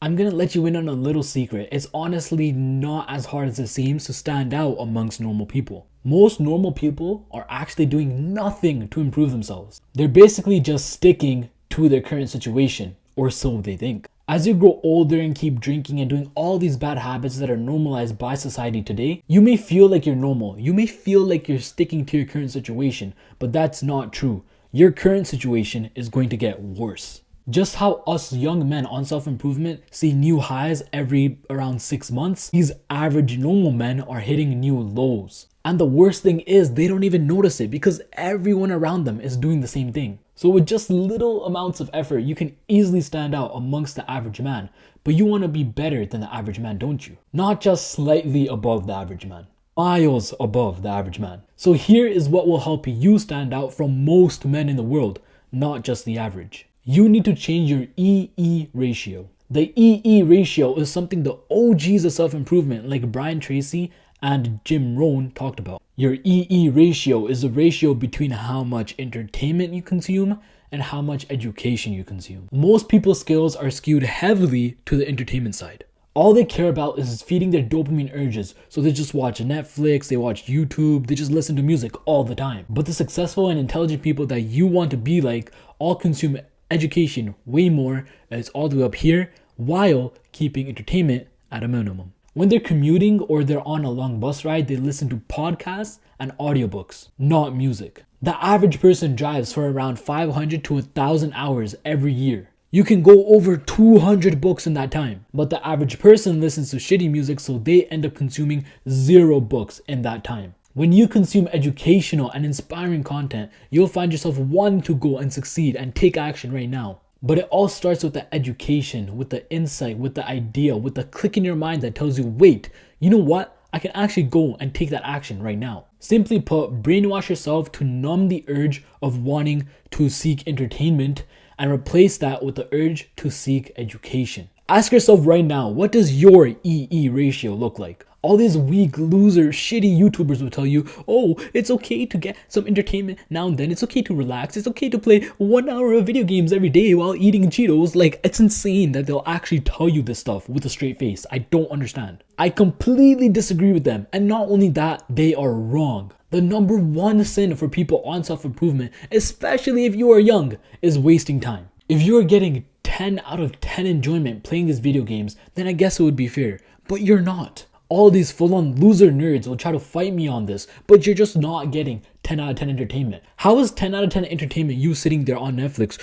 I'm gonna let you in on a little secret. It's honestly not as hard as it seems to stand out amongst normal people. Most normal people are actually doing nothing to improve themselves. They're basically just sticking to their current situation, or so they think. As you grow older and keep drinking and doing all these bad habits that are normalized by society today, you may feel like you're normal. You may feel like you're sticking to your current situation, but that's not true. Your current situation is going to get worse. Just how us young men on self-improvement see new highs every around 6 months, these average normal men are hitting new lows. And the worst thing is they don't even notice it because everyone around them is doing the same thing. So with just little amounts of effort, you can easily stand out amongst the average man. But you want to be better than the average man, don't you? Not just slightly above the average man. Miles above the average man. So here is what will help you stand out from most men in the world, not just the average. You need to change your EE ratio. The EE ratio is something the OGs of self-improvement like Brian Tracy and Jim Rohn talked about. Your EE ratio is the ratio between how much entertainment you consume and how much education you consume. Most people's skills are skewed heavily to the entertainment side. All they care about is feeding their dopamine urges, so they just watch Netflix, they watch YouTube, they just listen to music all the time. But the successful and intelligent people that you want to be like all consume education way more, it's all the way up here, while keeping entertainment at a minimum. When they're commuting or they're on a long bus ride, they listen to podcasts and audiobooks, not music. The average person drives for around 500 to 1,000 hours every year. You can go over 200 books in that time, but the average person listens to shitty music, so they end up consuming 0 books in that time. When you consume educational and inspiring content, you'll find yourself wanting to go and succeed and take action right now. But it all starts with the education, with the insight, with the idea, with the click in your mind that tells you, wait, you know what? I can actually go and take that action right now. Simply put, brainwash yourself to numb the urge of wanting to seek entertainment and replace that with the urge to seek education. Ask yourself right now, what does your EE ratio look like? All these weak, loser, shitty YouTubers will tell you, oh, it's okay to get some entertainment now and then. It's okay to relax. It's okay to play 1 hour of video games every day while eating Cheetos. Like, it's insane that they'll actually tell you this stuff with a straight face. I don't understand. I completely disagree with them. And not only that, they are wrong. The number one sin for people on self-improvement, especially if you are young, is wasting time. If you are getting 10 out of 10 enjoyment playing these video games, then I guess it would be fair. But you're not. All these full-on loser nerds will try to fight me on this, but you're just not getting 10 out of 10 entertainment. How is 10 out of 10 entertainment you sitting there on Netflix,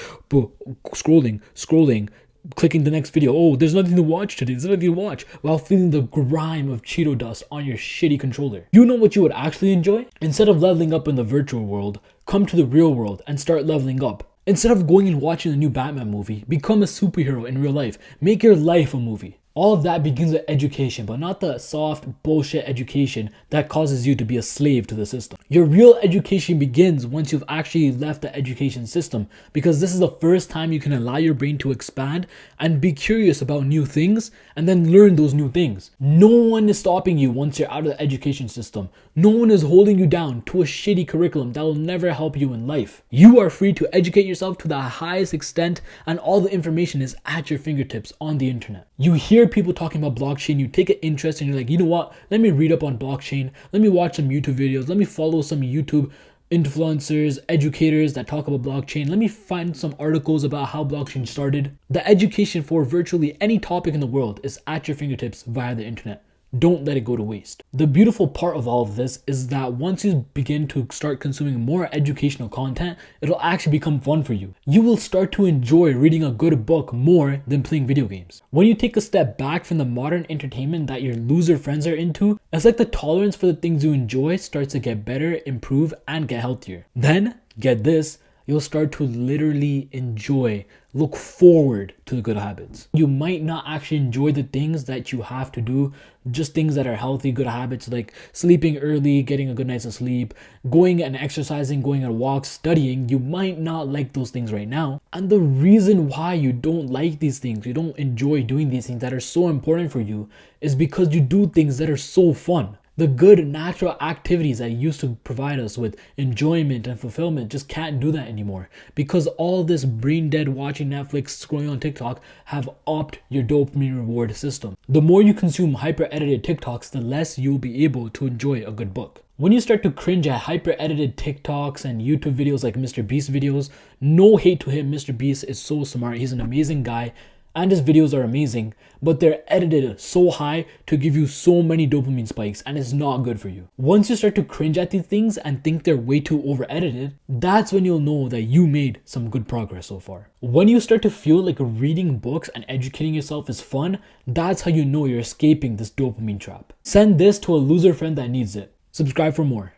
scrolling, clicking the next video? Oh, there's nothing to watch today. There's nothing to watch. While feeling the grime of Cheeto dust on your shitty controller. You know what you would actually enjoy? Instead of leveling up in the virtual world, come to the real world and start leveling up. Instead of going and watching the new Batman movie, become a superhero in real life. Make your life a movie. All of that begins with education, but not the soft bullshit education that causes you to be a slave to the system. Your real education begins once you've actually left the education system, because this is the first time you can allow your brain to expand and be curious about new things and then learn those new things. No one is stopping you once you're out of the education system. No one is holding you down to a shitty curriculum that will never help you in life. You are free to educate yourself to the highest extent, and all the information is at your fingertips on the internet. You hear people talking about blockchain, you take an interest and you're like, you know what, let me read up on blockchain, let me watch some YouTube videos, let me follow some YouTube influencers, educators that talk about blockchain, let me find some articles about how blockchain started. The education for virtually any topic in the world is at your fingertips via the internet. Don't let it go to waste. The beautiful part of all of this is that once you begin to start consuming more educational content, it'll actually become fun for you. You will start to enjoy reading a good book more than playing video games. When you take a step back from the modern entertainment that your loser friends are into, it's like the tolerance for the things you enjoy starts to get better, improve, and get healthier. Then, get this, you'll start to literally enjoy, look forward to the good habits. You might not actually enjoy the things that you have to do, just things that are healthy, good habits like sleeping early, getting a good night's sleep, going and exercising, going on walks, studying. You might not like those things right now. And the reason why you don't like these things, you don't enjoy doing these things that are so important for you, is because you do things that are so fun. The good natural activities that used to provide us with enjoyment and fulfillment just can't do that anymore, because all this brain dead watching Netflix, scrolling on TikTok have upped your dopamine reward system. The more you consume hyper edited TikToks, the less you'll be able to enjoy a good book. When you start to cringe at hyper edited TikToks and YouTube videos like Mr. Beast videos, no hate to him, Mr. Beast is so smart, he's an amazing guy, and his videos are amazing, but they're edited so high to give you so many dopamine spikes, and it's not good for you. Once you start to cringe at these things and think they're way too over edited, that's when you'll know that you made some good progress so far. When you start to feel like reading books and educating yourself is fun, that's how you know you're escaping this dopamine trap. Send this to a loser friend that needs it. Subscribe for more.